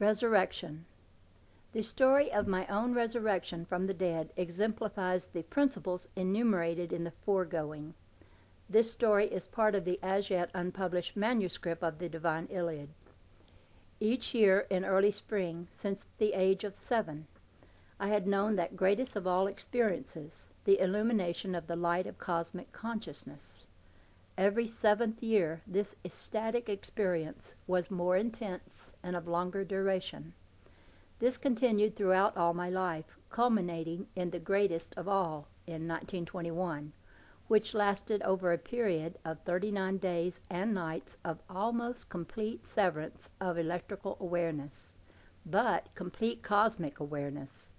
Resurrection. The story of my own resurrection from the dead exemplifies the principles enumerated in the foregoing. This story is part of the as yet unpublished manuscript of the Divine Iliad. Each year in early spring, since the age of 7, I had known that greatest of all experiences, the illumination of the light of cosmic consciousness. Every 7th year, this ecstatic experience was more intense and of longer duration. This continued throughout all my life, culminating in the greatest of all in 1921, which lasted over a period of 39 days and nights of almost complete severance of electrical awareness, but complete cosmic awareness.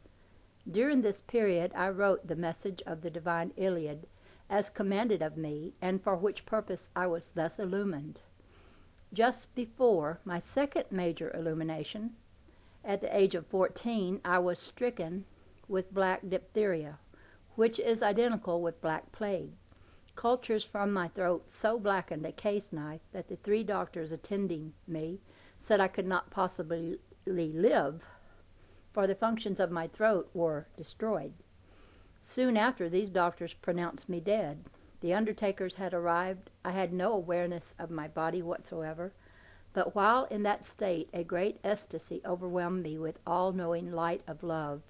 During this period I wrote the message of the Divine Iliad as commanded of me, and for which purpose I was thus illumined. Just before my second major illumination, at the age of 14, I was stricken with black diphtheria, which is identical with black plague. Cultures from my throat so blackened a case knife that the 3 doctors attending me said I could not possibly live, for the functions of my throat were destroyed. Soon after, these doctors pronounced me dead. The undertakers had arrived. I had no awareness of my body whatsoever, but while in that state, a great ecstasy overwhelmed me with all-knowing light of love,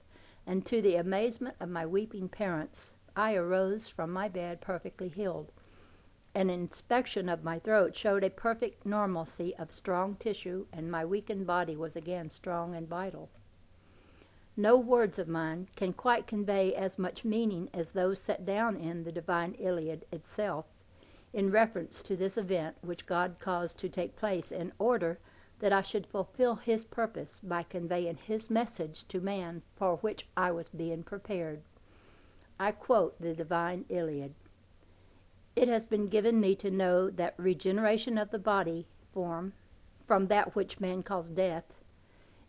and to the amazement of my weeping parents, I arose from my bed perfectly healed. An inspection of my throat showed a perfect normalcy of strong tissue, and my weakened body was again strong and vital. No words of mine can quite convey as much meaning as those set down in the Divine Iliad itself, in reference to this event which God caused to take place in order that I should fulfill His purpose by conveying His message to man, for which I was being prepared. I quote the Divine Iliad. It has been given me to know that regeneration of the body form, from that which man calls death,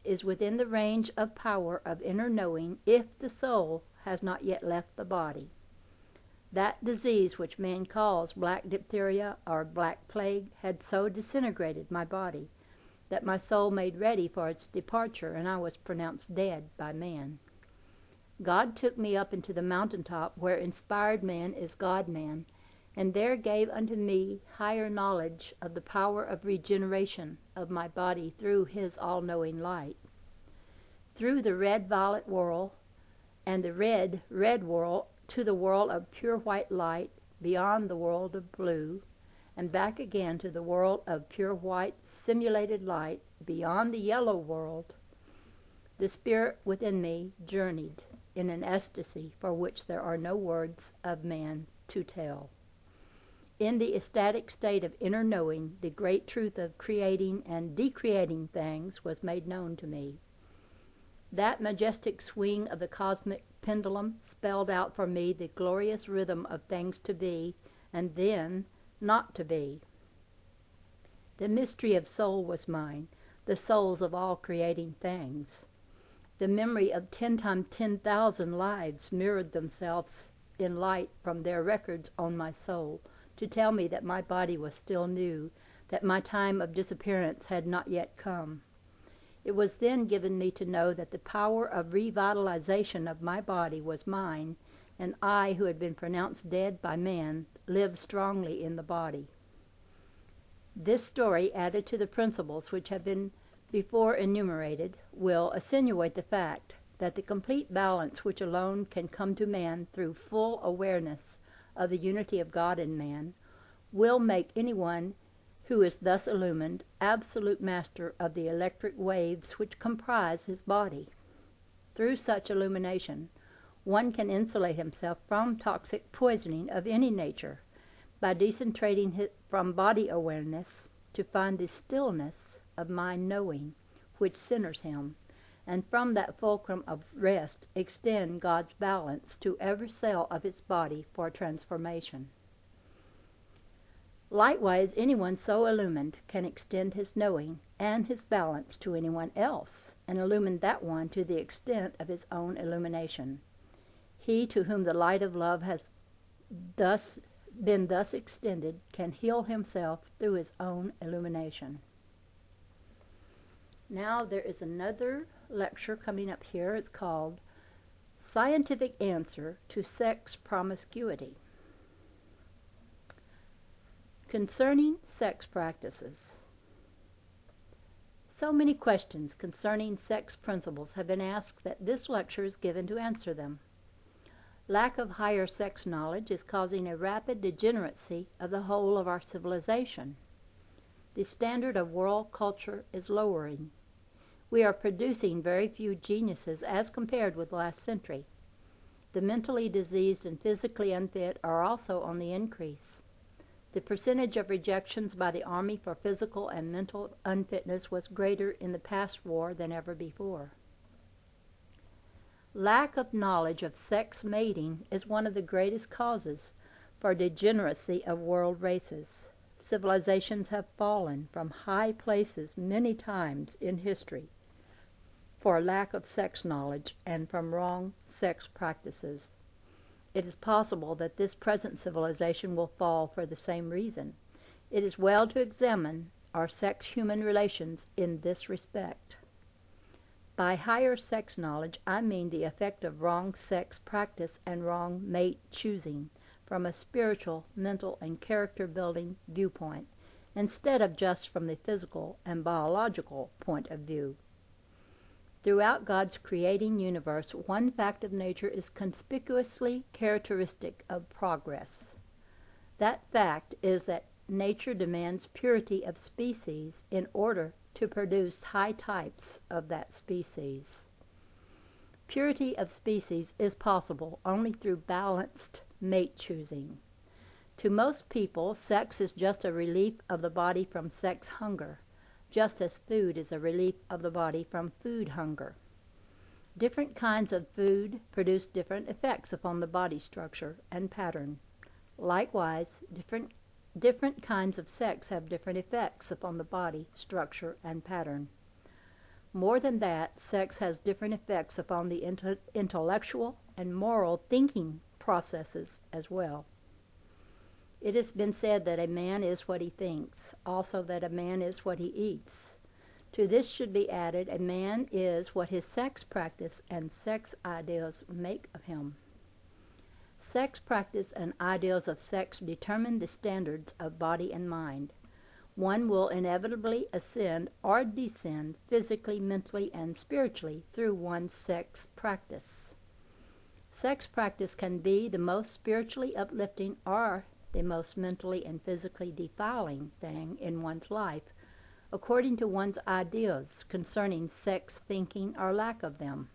is within the range of power of inner knowing if the soul has not yet left the body. That disease which man calls black diphtheria or black plague had so disintegrated my body that my soul made ready for its departure, and I was pronounced dead by man. God took me up into the mountaintop where inspired man is God-man, and there gave unto me higher knowledge of the power of regeneration of my body through His all-knowing light. Through the red-violet whirl and the red-red whirl to the world of pure white light, beyond the world of blue, and back again to the world of pure white simulated light, beyond the yellow world, the spirit within me journeyed in an ecstasy for which there are no words of man to tell. In the ecstatic state of inner knowing, the great truth of creating and decreating things was made known to me. That majestic swing of the cosmic pendulum spelled out for me the glorious rhythm of things to be, and then not to be. The mystery of soul was mine, the souls of all creating things. The memory of 10 times 10,000 lives mirrored themselves in light from their records on my soul, to tell me that my body was still new, that my time of disappearance had not yet come. It was then given me to know that the power of revitalization of my body was mine, and I, who had been pronounced dead by man, lived strongly in the body. This story, added to the principles which have been before enumerated, will attenuate the fact that the complete balance which alone can come to man through full awareness of the unity of God in man, will make anyone who is thus illumined absolute master of the electric waves which comprise his body. Through such illumination, one can insulate himself from toxic poisoning of any nature by decentrating from body awareness to find the stillness of mind knowing which centers him, and from that fulcrum of rest extend God's balance to every cell of his body for transformation. Likewise, anyone so illumined can extend his knowing and his balance to anyone else, and illumine that one to the extent of his own illumination. He to whom the light of love has been thus extended can heal himself through his own illumination. Now there is another lecture coming up here. It's called Scientific Answer to Sex Promiscuity. Concerning sex practices. So many questions concerning sex principles have been asked that this lecture is given to answer them. Lack of higher sex knowledge is causing a rapid degeneracy of the whole of our civilization. The standard of world culture is lowering. We are producing very few geniuses as compared with last century. The mentally diseased and physically unfit are also on the increase. The percentage of rejections by the Army for physical and mental unfitness was greater in the past war than ever before. Lack of knowledge of sex mating is one of the greatest causes for degeneracy of world races. Civilizations have fallen from high places many times in history for lack of sex knowledge and from wrong sex practices. It is possible that this present civilization will fall for the same reason. It is well to examine our sex-human relations in this respect. By higher sex knowledge, I mean the effect of wrong sex practice and wrong mate choosing from a spiritual, mental, and character-building viewpoint, instead of just from the physical and biological point of view. Throughout God's creating universe, one fact of nature is conspicuously characteristic of progress. That fact is that nature demands purity of species in order to produce high types of that species. Purity of species is possible only through balanced mate choosing. To most people, sex is just a relief of the body from sex hunger, just as food is a relief of the body from food hunger. Different kinds of food produce different effects upon the body structure and pattern. Likewise, different kinds of sex have different effects upon the body structure and pattern. More than that, sex has different effects upon the intellectual and moral thinking processes as well. It has been said that a man is what he thinks, also that a man is what he eats. To this should be added, a man is what his sex practice and sex ideals make of him. Sex practice and ideals of sex determine the standards of body and mind. One will inevitably ascend or descend physically, mentally, and spiritually through one's sex practice. Sex practice can be the most spiritually uplifting or the most mentally and physically defiling thing in one's life, according to one's ideas concerning sex thinking or lack of them.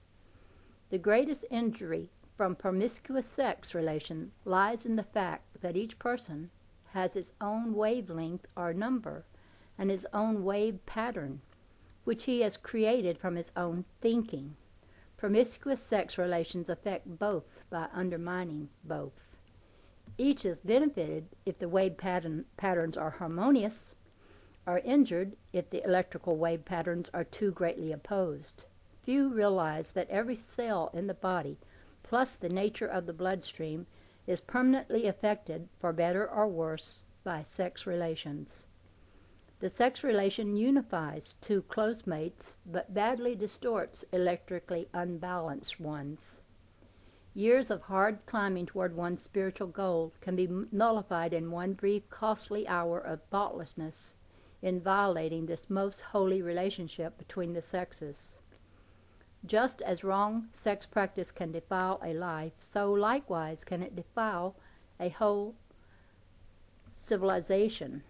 The greatest injury from promiscuous sex relation lies in the fact that each person has his own wavelength or number and his own wave pattern, which he has created from his own thinking. Promiscuous sex relations affect both by undermining both. Each is benefited if the wave patterns are harmonious, or injured if the electrical wave patterns are too greatly opposed. Few realize that every cell in the body, plus the nature of the bloodstream, is permanently affected, for better or worse, by sex relations. The sex relation unifies two close mates, but badly distorts electrically unbalanced ones. Years of hard climbing toward one's spiritual goal can be nullified in one brief, costly hour of thoughtlessness in violating this most holy relationship between the sexes. Just as wrong sex practice can defile a life, so likewise can it defile a whole civilization.